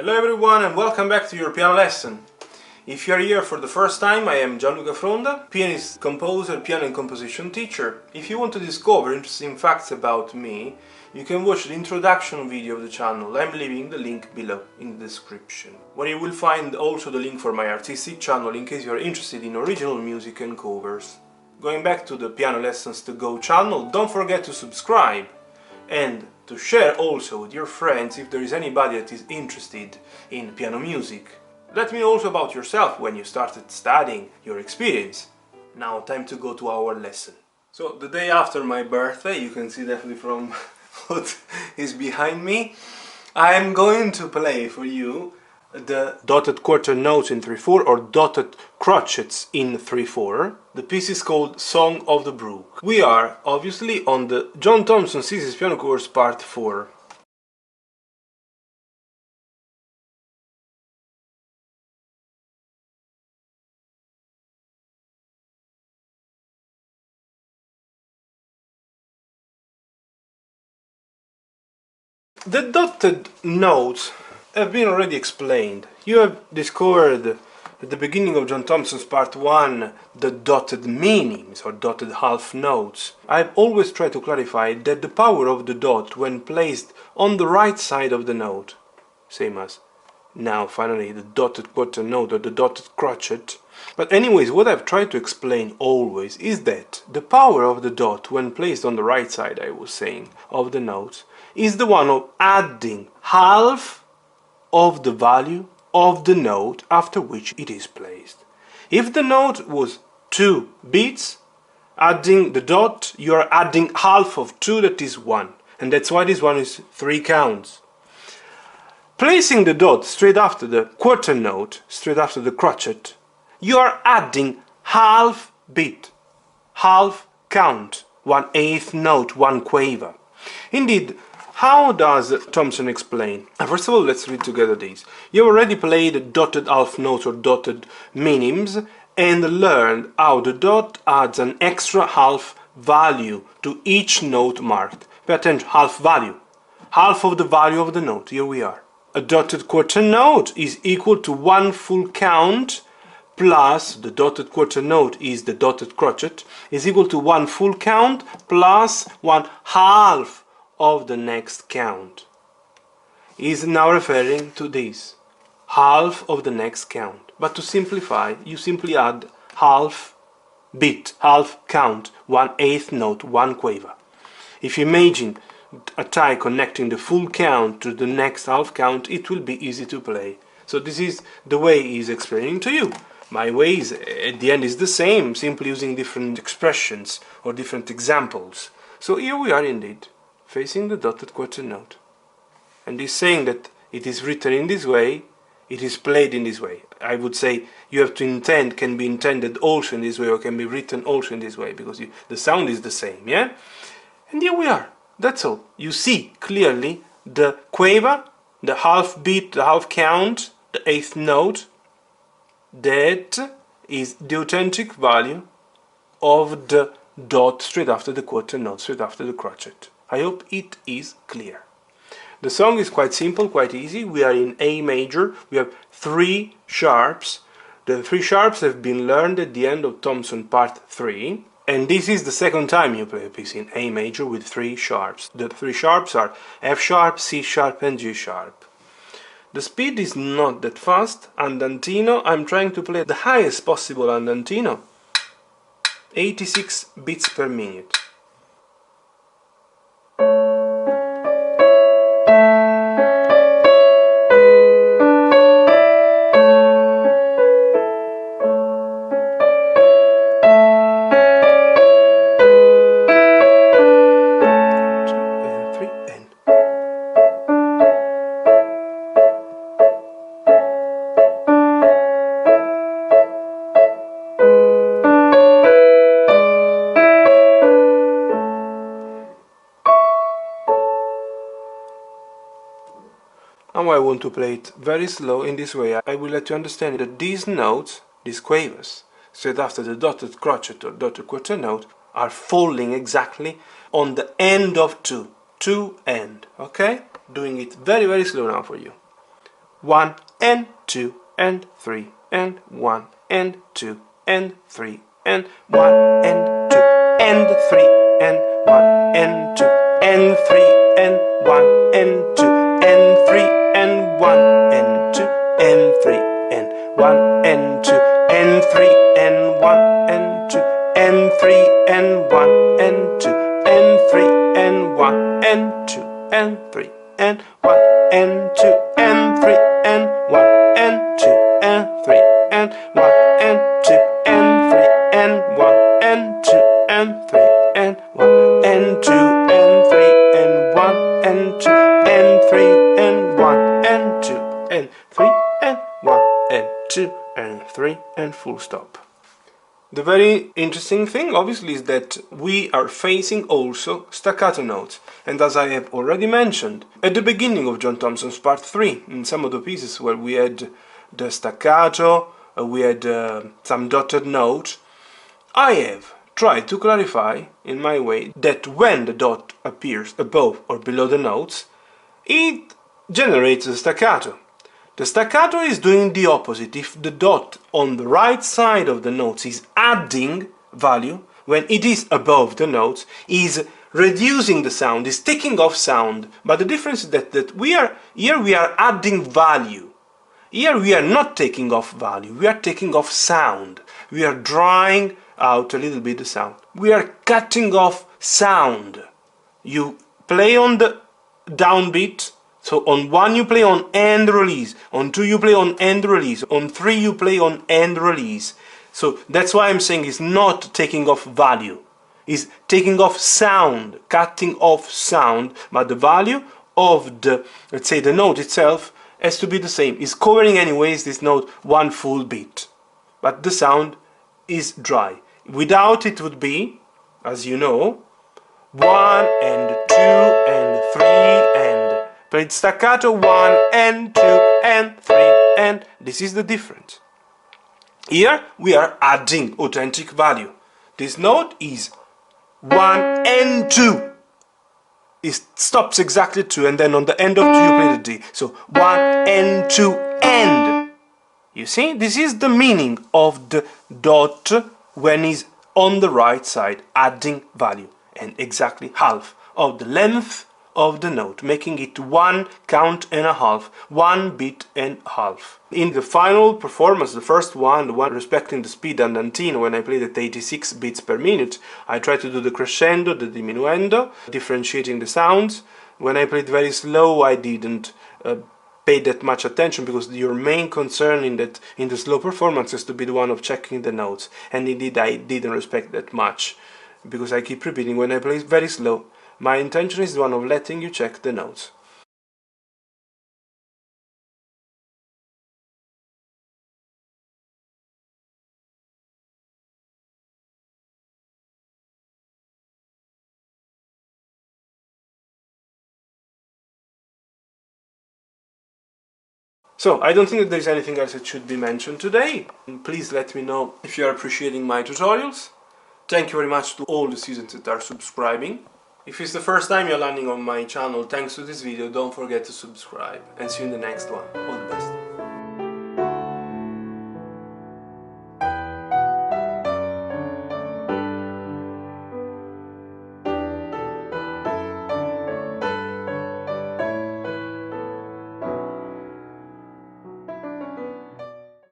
Hello everyone and welcome back to your piano lesson. If you are here for the first time, I am Gianluca Fronda, pianist, composer, piano and composition teacher. If you want to discover interesting facts about me, you can watch the introduction video of the channel. I'm leaving the link below in the description, where you will find also the link for my artistic channel in case you are interested in original music and covers. Going back to the Piano Lessons to Go channel, don't forget to subscribe and to share also with your friends if there is anybody that is interested in piano music. Let me know also about yourself when you started studying, your experience. Now time to go to our lesson. So the day after my birthday, you can see definitely from what is behind me, I am going to play for you the dotted quarter notes in 3/4 or dotted crotchets in 3/4. The piece is called Song of the Brook. We are obviously on the John Thompson Thesis Piano Course Part 4. The dotted notes have been already explained. You have discovered at the beginning of John Thompson's part 1 the dotted meanings or dotted half notes. I've always tried to clarify that the power of the dot when placed on the right side of the note, same as now finally the dotted quarter note or the dotted crotchet. But anyways, what I've tried to explain always is that the power of the dot when placed on the right side, I was saying, of the note is the one of adding half of the value of the note after which it is placed. If the note was 2 beats, adding the dot, you are adding half of 2, that is 1. And that's why this one is 3 counts. Placing the dot straight after the quarter note, straight after the crotchet, you are adding half beat, half count, 1/8 note, 1 quaver. Indeed, how does Thompson explain? First of all, let's read together these. You already played dotted half notes or dotted minims and learned how the dot adds an extra half value to each note marked. Pay attention, half value. Half of the value of the note. Here we are. A dotted quarter note is equal to 1 full count plus the dotted quarter note is the dotted crotchet is equal to 1 full count plus 1/2 of the next count. Is now referring to this, half of the next count. But to simplify, you simply add half beat, half count, 1/8 note, 1 quaver. If you imagine a tie connecting the full count to the next half count, it will be easy to play. So this is the way he's explaining to you. My way is, at the end, is the same, simply using different expressions or different examples. So here we are indeed, facing the dotted quarter note. And he's saying that it is written in this way, it is played in this way. I would say you have to intend, can be intended also in this way or can be written also in this way because the sound is the same, yeah? And here we are, that's all. You see clearly the quaver, the half beat, the half count, the 8th note. That is the authentic value of the dot straight after the quarter note, straight after the crotchet. I hope it is clear. The song is quite simple, quite easy. We are in A major. We have 3 sharps. The 3 sharps have been learned at the end of Thompson part 3. And this is the second time you play a piece in A major with 3 sharps. The 3 sharps are F sharp, C sharp and G sharp. The speed is not that fast. Andantino, I'm trying to play the highest possible andantino, 86 beats per minute. Now I want to play it very slow in this way. I will let you understand that these notes, these quavers, straight after the dotted crotchet or dotted quarter note, are falling exactly on the end of 2. 2 end, okay? Doing it very, very slow now for you. 1 and 2 and 3 and 1 and 2 and 3 and 1 and 2 and 3 and 1 and 2 and 3 and 1 and 2 and 3 and 1 and 2 and 3 and 1 and 2 and 3 and 1 and 2 and 3 and 1 and 2 and 3 and 1 and 2 and 3 and 1 and 2 and 3 and 1 and 2 and 3 and 1 and 2 and 3 and 1 and 2 and 3 and 1 and 2 and 3 and 1 and 2 and 3 and 1 and 2 and 3 and 1 and 2 and 3 and full stop. The very interesting thing obviously is that we are facing also staccato notes, and as I have already mentioned at the beginning of John Thompson's part 3, in some of the pieces where we had the staccato, we had some dotted notes, I have tried to clarify in my way that when the dot appears above or below the notes, it generates a staccato. The staccato is doing the opposite. If the dot on the right side of the notes is adding value, when it is above the notes, is reducing the sound, is taking off sound. But the difference is that we are adding value. Here we are not taking off value, we are taking off sound. We are drying out a little bit the sound. We are cutting off sound. You play on the downbeat. So on 1 you play on end release, on 2 you play on end release, on 3 you play on end release. So that's why I'm saying it's not taking off value, it's taking off sound, cutting off sound, but the value of the, let's say, the note itself has to be the same. It's covering anyways this note 1 full beat, but the sound is dry. Without it would be, as you know, 1 and 2 and 3 and played staccato 1 and 2 and 3 and this is the difference. Here we are adding authentic value. This note is 1 and 2. It stops exactly 2 and then on the end of 2 you play the D. So 1 and 2 and. You see, this is the meaning of the dot when it's on the right side, adding value, and exactly half of the length of the note, making it 1 count and a half, 1 beat and a half. In the final performance, the first one, the one respecting the speed andantino, when I played at 86 beats per minute, I tried to do the crescendo, the diminuendo, differentiating the sounds. When I played very slow, I didn't pay that much attention, because your main concern in the slow performance is to be the one of checking the notes, and indeed I didn't respect that much, because I keep repeating when I play very slow. My intention is the one of letting you check the notes. So, I don't think that there is anything else that should be mentioned today. Please let me know if you are appreciating my tutorials. Thank you very much to all the students that are subscribing. If it's the first time you're landing on my channel thanks to this video, don't forget to subscribe, and see you in the next one. All the best.